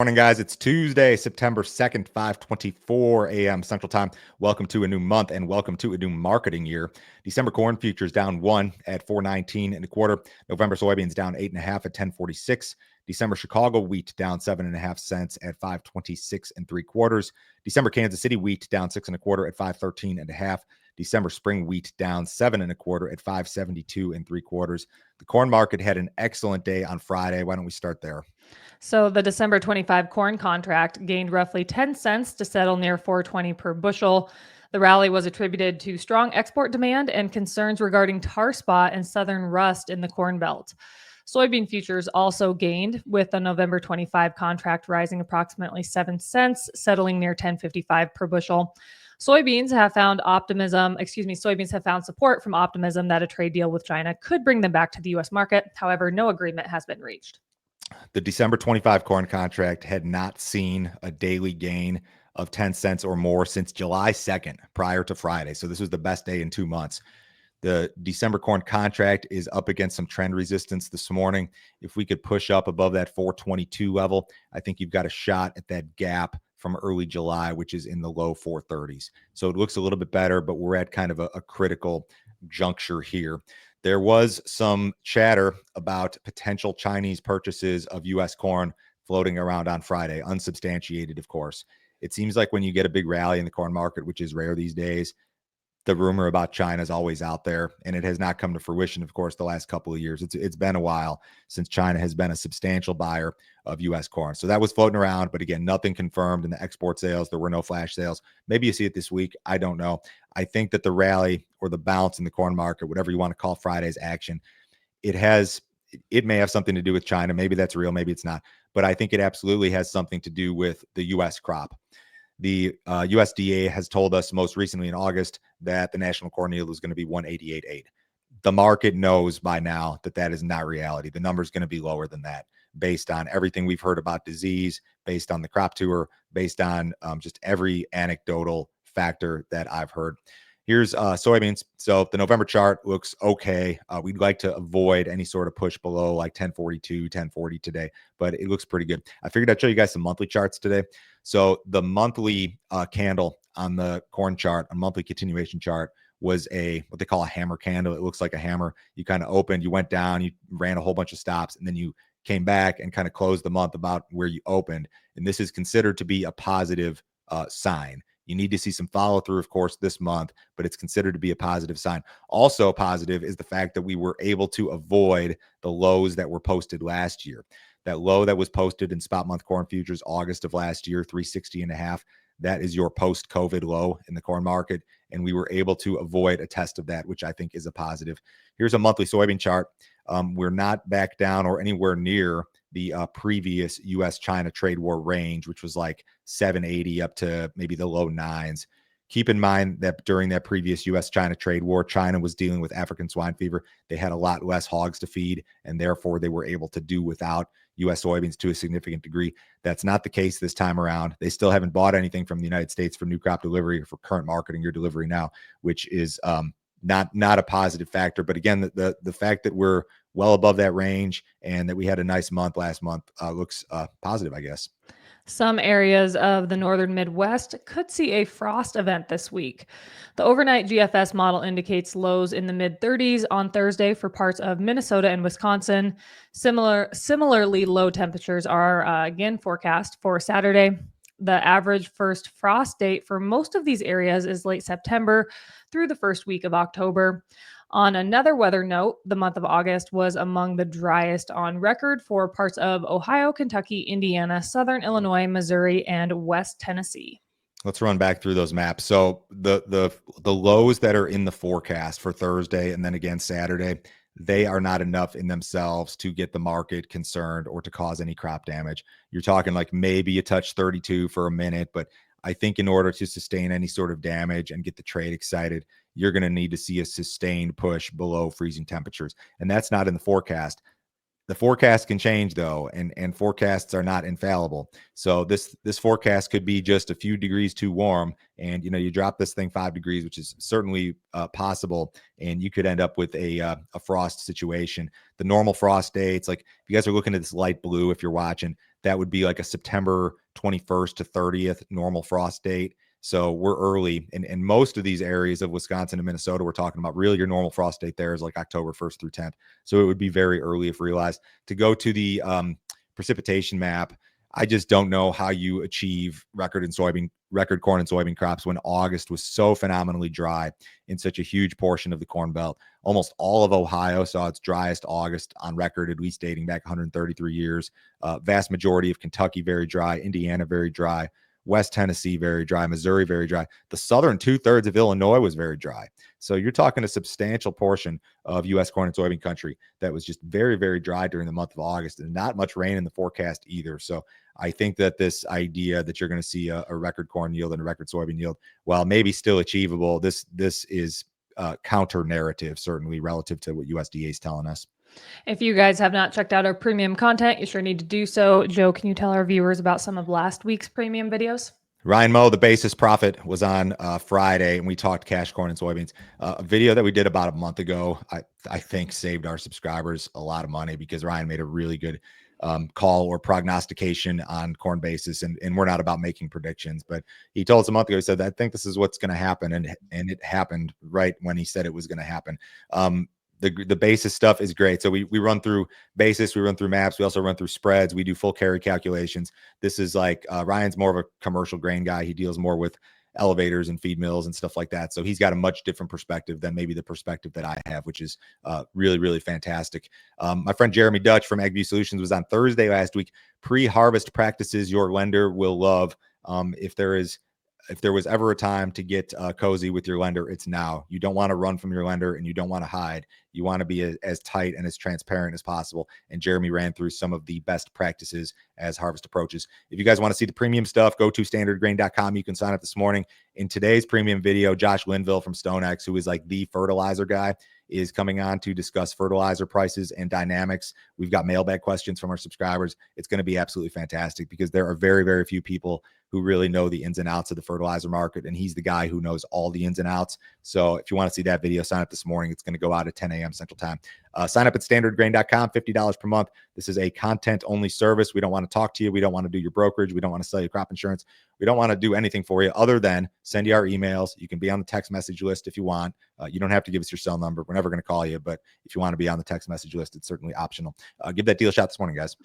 Morning, guys. It's Tuesday, September 2nd, 5:24 a.m. Central Time. Welcome to a new month and welcome to a new marketing year. December corn futures down 1 at 4.19 and a quarter. November soybeans down 8.5 at 10.46. December Chicago wheat down 7.5 cents at 5.26 and 3/4. December Kansas City wheat down 6 1/4 at 5.13 and a half. December spring wheat down 7 1/4 at 5.72 and 3/4. The corn market had an excellent day on Friday. Why don't we start there? So the December 25 corn contract gained roughly 10 cents to settle near 420 per bushel. The rally was attributed to strong export demand and concerns regarding tar spot and southern rust in the Corn Belt. Soybean futures also gained, with the November 25 contract rising approximately 7 cents, settling near 10.55 per bushel. Soybeans have found support from optimism that a trade deal with China could bring them back to the U.S. market. However, no agreement has been reached. The December 25 corn contract had not seen a daily gain of 10 cents or more since July 2nd, prior to Friday. So this was the best day in 2 months. The December corn contract is up against some trend resistance this morning. If we could push up above that 422 level, I think you've got a shot at that gap from early July, which is in the low 430s. So it looks a little bit better, but we're at kind of a critical juncture here. There was some chatter about potential Chinese purchases of U.S. corn floating around on Friday, unsubstantiated, of course. It seems like when you get a big rally in the corn market, which is rare these days, the rumor about China is always out there, and it has not come to fruition, of course, the last couple of years. It's been a while since China has been a substantial buyer of U.S. corn. So that was floating around, but again, nothing confirmed in the export sales. There were no flash sales. Maybe you see it this week. I don't know. I think that the rally or the bounce in the corn market, whatever you want to call Friday's action, it may have something to do with China. Maybe that's real. Maybe it's not. But I think it absolutely has something to do with the U.S. crop. The USDA has told us most recently in August that the national corn yield is going to be 188.8. The market knows by now that that is not reality. The number is going to be lower than that based on everything we've heard about disease, based on the crop tour, based on just every anecdotal factor that I've heard. Here's soybeans. So the November chart looks okay. We'd like to avoid any sort of push below like 1042, 1040 today, but it looks pretty good. I figured I'd show you guys some monthly charts today. So the monthly candle on the corn chart, a monthly continuation chart, was what they call a hammer candle. It looks like a hammer. You kind of opened, you went down, you ran a whole bunch of stops, and then you came back and kind of closed the month about where you opened. And this is considered to be a positive sign. You need to see some follow through, of course, this month, but it's considered to be a positive sign. Also positive is the fact that we were able to avoid the lows that were posted last year. That low that was posted in spot month corn futures August of last year, 360.5. That is your post-COVID low in the corn market. And we were able to avoid a test of that, which I think is a positive. Here's a monthly soybean chart. We're not back down or anywhere near the previous U.S.-China trade war range, which was like 780 up to maybe the low nines. Keep in mind that during that previous U.S.-China trade war, China was dealing with African swine fever. They had a lot less hogs to feed, and therefore they were able to do without U.S. soybeans to a significant degree. That's not the case this time around. They still haven't bought anything from the United States for new crop delivery or for current marketing year delivery now, which is not a positive factor. But again, the fact that we're well above that range and that we had a nice month last month looks positive, I guess. Some areas of the northern Midwest could see a frost event this week. The overnight GFS model indicates lows in the mid 30s on Thursday for parts of Minnesota and Wisconsin. Similarly, low temperatures are again forecast for Saturday. The average first frost date for most of these areas is late September through the first week of October. On another weather note, the month of August was among the driest on record for parts of Ohio, Kentucky, Indiana, Southern Illinois, Missouri, and West Tennessee. Let's run back through those maps. So the lows that are in the forecast for Thursday and then again Saturday, they are not enough in themselves to get the market concerned or to cause any crop damage. You're talking like maybe you touch 32 for a minute, but I think in order to sustain any sort of damage and get the trade excited, you're going to need to see a sustained push below freezing temperatures. And that's not in the forecast. The forecast can change though, and forecasts are not infallible. So this forecast could be just a few degrees too warm, and you drop this thing 5 degrees, which is certainly possible, and you could end up with a frost situation. The normal frost dates, like if you guys are looking at this light blue, if you're watching, that would be like a September 21st to 30th normal frost date. So we're early, and most of these areas of Wisconsin and Minnesota, we're talking about really your normal frost date there is like October 1st through 10th. So it would be very early if realized. To go to the precipitation map, I just don't know how you achieve record corn and soybean crops when August was so phenomenally dry in such a huge portion of the Corn Belt. Almost all of Ohio saw its driest August on record, at least dating back 133 years. Vast majority of Kentucky very dry, Indiana very dry, West Tennessee very dry, Missouri very dry. The southern 2/3 of Illinois was very dry. So you're talking a substantial portion of U.S. corn and soybean country that was just very, very dry during the month of August, and not much rain in the forecast either. So I think that this idea that you're going to see a record corn yield and a record soybean yield, while maybe still achievable, this is counter narrative, certainly relative to what USDA is telling us. If you guys have not checked out our premium content, you sure need to do so. Joe, can you tell our viewers about some of last week's premium videos? Ryan Moe, the basis profit, was on Friday, and we talked cash corn and soybeans. A video that we did about a month ago, I think saved our subscribers a lot of money because Ryan made a really good call or prognostication on corn basis, and we're not about making predictions, but he told us a month ago, he said, I think this is what's going to happen, and it happened right when he said it was going to happen. The basis stuff is great. So we run through basis, we run through maps, we also run through spreads, we do full carry calculations. This is like Ryan's more of a commercial grain guy. He deals more with elevators and feed mills and stuff like that. So he's got a much different perspective than maybe the perspective that I have, which is really, really fantastic. My friend Jeremy Dutch from AgView Solutions was on Thursday last week. Pre-harvest practices your lender will love. If there was ever a time to get cozy with your lender, it's now. You don't want to run from your lender, and you don't want to hide. You want to be as tight and as transparent as possible. And Jeremy ran through some of the best practices as harvest approaches. If you guys want to see the premium stuff, go to standardgrain.com. You can sign up this morning. In today's premium video, Josh Linville from StoneX, who is like the fertilizer guy, is coming on to discuss fertilizer prices and dynamics. We've got mailbag questions from our subscribers. It's going to be absolutely fantastic because there are very, very few people who really know the ins and outs of the fertilizer market, and he's the guy who knows all the ins and outs. So if you want to see that video, sign up this morning. It's going to go out at 10 a.m. Central Time. Sign up at standardgrain.com, $50 per month. This is a content-only service. We don't want to talk to you. We don't want to do your brokerage. We don't want to sell you crop insurance. We don't want to do anything for you other than send you our emails. You can be on the text message list if you want. You don't have to give us your cell number. We're never going to call you, but if you want to be on the text message list, it's certainly optional. Give that deal a shot this morning, guys.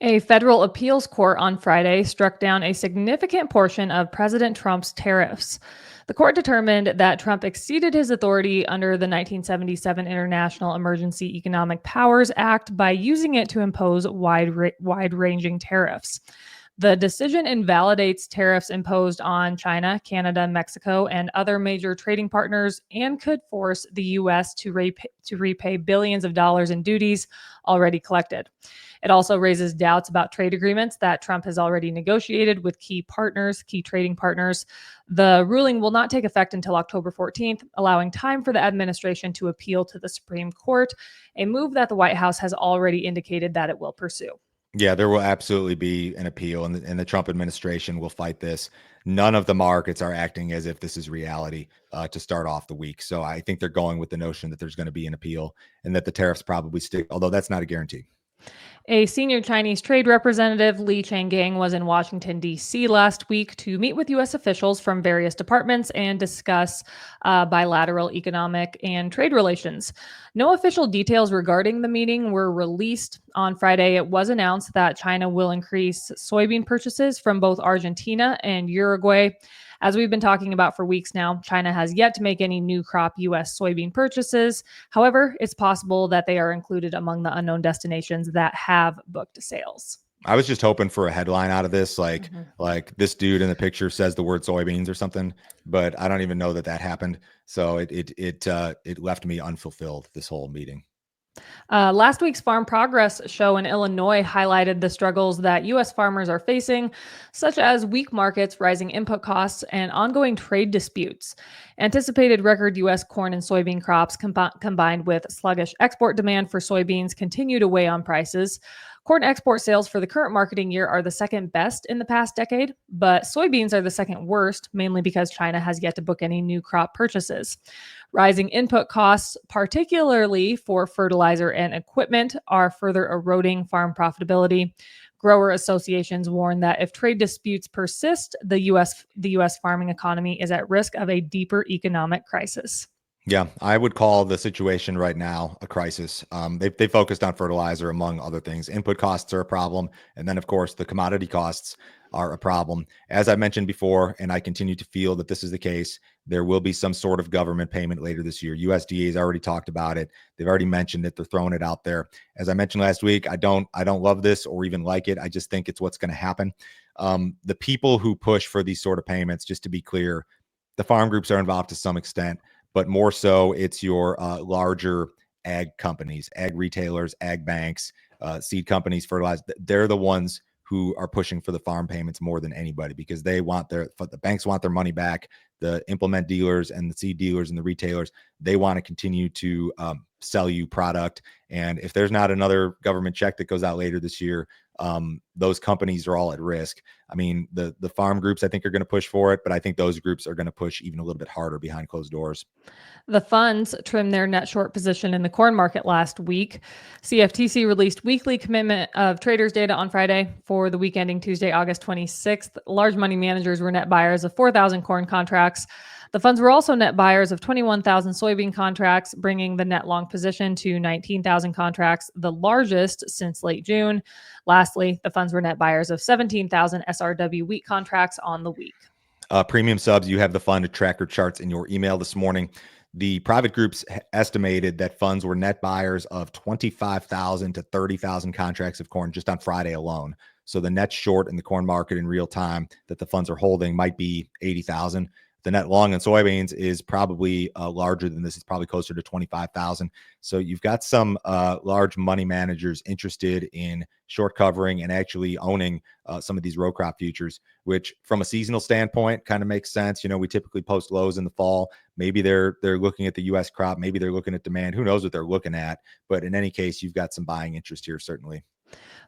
A federal appeals court on Friday struck down a significant portion of President Trump's tariffs. The court determined that Trump exceeded his authority under the 1977 International Emergency Economic Powers Act by using it to impose wide-ranging tariffs. The decision invalidates tariffs imposed on China, Canada, Mexico, and other major trading partners, and could force the U.S. to repay billions of dollars in duties already collected. It also raises doubts about trade agreements that Trump has already negotiated with key trading partners. The ruling will not take effect until October 14th, allowing time for the administration to appeal to the Supreme Court, a move that the White House has already indicated that it will pursue. Yeah, there will absolutely be an appeal, and the Trump administration will fight this. None of the markets are acting as if this is reality to start off the week. So I think they're going with the notion that there's going to be an appeal and that the tariffs probably stick, although that's not a guarantee. A senior Chinese trade representative, Li Changgang, was in Washington, D.C. last week to meet with U.S. officials from various departments and discuss bilateral economic and trade relations. No official details regarding the meeting were released. On Friday, it was announced that China will increase soybean purchases from both Argentina and Uruguay. As we've been talking about for weeks now, China has yet to make any new crop U.S. soybean purchases. However, it's possible that they are included among the unknown destinations that have booked sales. I was just hoping for a headline out of this, like this dude in the picture says the word soybeans or something, but I don't even know that happened. So it left me unfulfilled, this whole meeting. Last week's Farm Progress show in Illinois highlighted the struggles that U.S. farmers are facing, such as weak markets, rising input costs, and ongoing trade disputes. Anticipated record U.S. corn and soybean crops combined with sluggish export demand for soybeans continue to weigh on prices. Corn export sales for the current marketing year are the second best in the past decade, but soybeans are the second worst, mainly because China has yet to book any new crop purchases. Rising input costs, particularly for fertilizer and equipment, are further eroding farm profitability. Grower associations warn that if trade disputes persist, the U.S. farming economy is at risk of a deeper economic crisis. Yeah, I would call the situation right now a crisis. They focused on fertilizer, among other things. Input costs are a problem. And then, of course, the commodity costs are a problem. As I mentioned before, and I continue to feel that this is the case, there will be some sort of government payment later this year. USDA has already talked about it. They've already mentioned it. They're throwing it out there. As I mentioned last week, I don't love this or even like it. I just think it's what's going to happen. The people who push for these sort of payments, just to be clear, the farm groups are involved to some extent, but more so it's your larger ag companies, ag retailers, ag banks, seed companies, fertilizer. They're the ones who are pushing for the farm payments more than anybody, because the banks want their money back. The implement dealers and the seed dealers and the retailers, they want to continue to sell you product. And if there's not another government check that goes out later this year, those companies are all at risk. I mean, the farm groups, I think, are going to push for it, but I think those groups are going to push even a little bit harder behind closed doors. The funds trimmed their net short position in the corn market last week. CFTC released weekly commitment of traders data on Friday for the week ending Tuesday, August 26th. Large money managers were net buyers of 4,000 corn contracts. The funds were also net buyers of 21,000 soybean contracts, bringing the net long position to 19,000 contracts, the largest since late June. Lastly, the funds were net buyers of 17,000 SRW wheat contracts on the week. Premium subs, you have the fund tracker charts in your email this morning. The private groups estimated that funds were net buyers of 25,000 to 30,000 contracts of corn just on Friday alone. So the net short in the corn market in real time that the funds are holding might be 80,000. The net long in soybeans is probably larger than this. It's probably closer to 25,000. So you've got some large money managers interested in short covering and actually owning some of these row crop futures, which from a seasonal standpoint kind of makes sense. You know, we typically post lows in the fall. Maybe they're looking at the U.S. crop. Maybe they're looking at demand. Who knows what they're looking at? But in any case, you've got some buying interest here, certainly.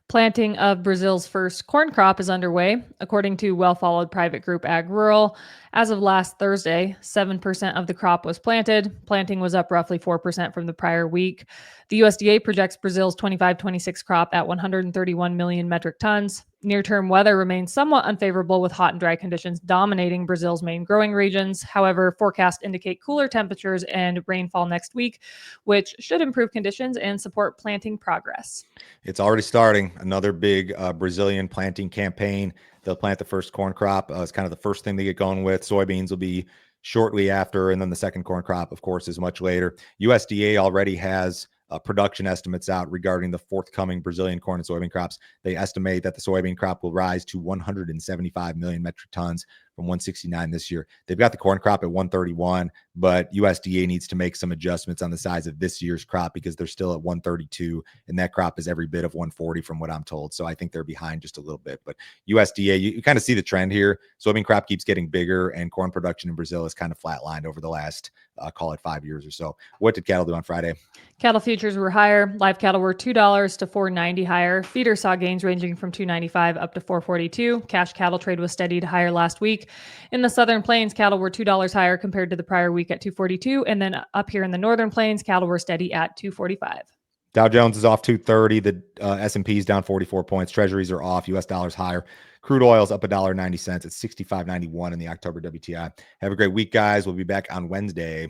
Planting of Brazil's first corn crop is underway, according to well-followed private group Ag Rural. As of last Thursday, 7% of the crop was planted. Planting was up roughly 4% from the prior week. The USDA projects Brazil's 25-26 crop at 131 million metric tons. Near-term weather remains somewhat unfavorable, with hot and dry conditions dominating Brazil's main growing regions. However, forecasts indicate cooler temperatures and rainfall next week, which should improve conditions and support planting progress. It's already starting. Another big Brazilian planting campaign. They'll plant the first corn crop. It's kind of the first thing they get going with. Soybeans will be shortly after, and then the second corn crop, of course, is much later. USDA already has production estimates out regarding the forthcoming Brazilian corn and soybean crops. They estimate that the soybean crop will rise to 175 million metric tons from 169 this year. They've got the corn crop at 131, but USDA needs to make some adjustments on the size of this year's crop because they're still at 132, and that crop is every bit of 140 from what I'm told. So I think they're behind just a little bit. But USDA, you kind of see the trend here. Soybean crop keeps getting bigger, and corn production in Brazil is kind of flatlined over the last, call it 5 years or so. What did cattle do on Friday? Cattle futures were higher. Live cattle were $2 to $4.90 higher. Feeder saw gains ranging from $2.95 up to $4.42. Cash cattle trade was steady to higher last week. In the Southern Plains, cattle were $2 higher compared to the prior week at $2.42. And then up here in the Northern Plains, cattle were steady at $2.45. Dow Jones is off 230. The S&P is down 44 points. Treasuries are off. U.S. dollars higher. Crude oil is up $1.90. It's $65.91 in the October WTI. Have a great week, guys. We'll be back on Wednesday.